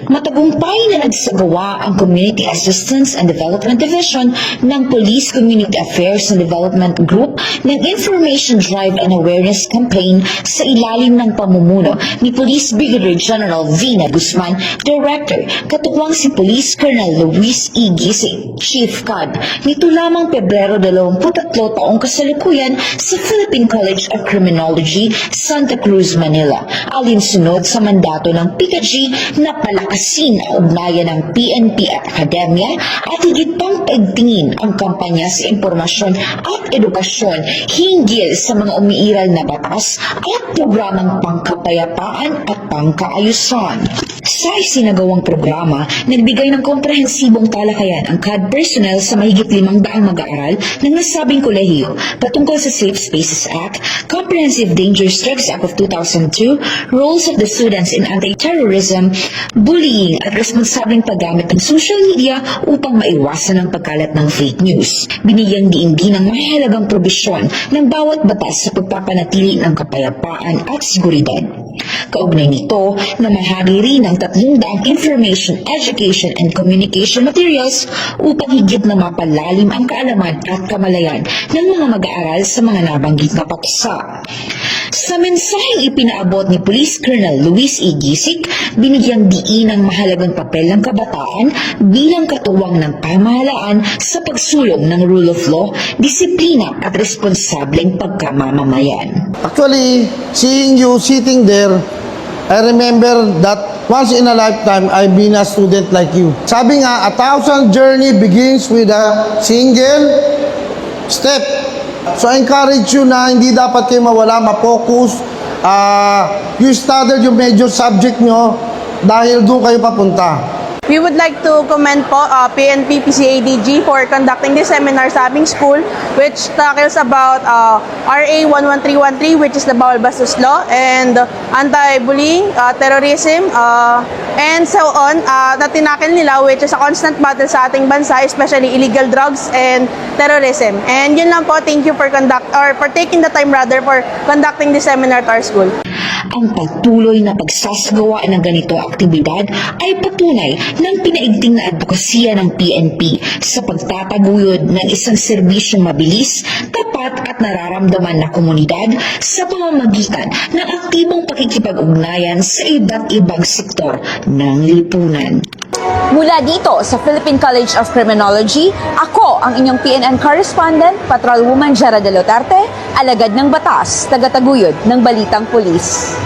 Matagumpay na nagsagawa ang Community Assistance and Development Division ng Police Community Affairs and Development Group ng Information Drive and Awareness Campaign sa ilalim ng pamumuno ni Police Brigadier General Vina Guzman, Director, katuwang si Police Colonel Luis E. Gising, Chief CAD, nito lamang Pebrero 23 taong kasalukuyan sa Philippine College of Criminology, Santa Cruz, Manila, alinsunod sa mandato ng PICAG na palakasin ang ugnayan ng PNP at akademya at higit pang paigtingin ang kampanya sa impormasyon at edukasyon hinggil sa mga umiiral na batas at programang pangkapayapaan at pangkaayusan. Sa isinagawang programa, nagbigay ng komprehensibong talakayan ang CAD personnel sa mahigit 500 mag-aaral ng nasabing kolehiyo patungkol sa Safe Spaces Act, Comprehensive Dangerous Drugs Act of 2002, roles of the students in anti-terrorism, bullying at responsableng paggamit ng social media upang maiwasan ang pagkalat ng fake news. Binigyang diin din ang mahalagang probisyon ng bawat batas sa pagpapanatili ng kapayapaan at seguridad. Kaugnay nito, namahagi rin ng 300 information, education, and communication materials upang higit na mapalalim ang kaalaman at kamalayan ng mga mag-aaral sa mga nabanggit na paksa. Sa mensaheng ipinaabot ni Police Colonel Luis E. Gisik, binigyang diin ang mahalagang papel ng kabataan bilang katuwang ng pamahalaan sa pagsulong ng rule of law, disiplina at responsableng pagkamamamayan. Actually, seeing you sitting there, I remember that once in a lifetime, I've been a student like you. Sabi nga, 1,000 journey begins with a single step. So I encourage you na hindi dapat kayo mawala, ma-focus. You studied yung major subject nyo dahil doon kayo papunta. We would like to commend po PNP PCADG for conducting this seminar sa aming school, which tackles about RA 11313, which is the Bawal Bastos Law, and anti-bullying, terrorism, and so on, na tinakil nila, which is a constant battle sa ating bansa, especially illegal drugs and terrorism. And yun lang po, thank you for taking the time for conducting this seminar to our school. Ang patuloy na pagsasagawa ng ganitong aktibidad ay patunay ng pinaigting na advokasya ng PNP sa pagtataguyod ng isang serbisyong mabilis, tapat at nararamdaman na komunidad sa pamamagitan ng aktibong pakikipag-ugnayan sa iba't ibang sektor ng lipunan. Mula dito sa Philippine College of Criminology, ako ang inyong PNN correspondent, Patrolwoman Jara de Luterte, alagad ng batas, tagataguyod ng Balitang Pulis.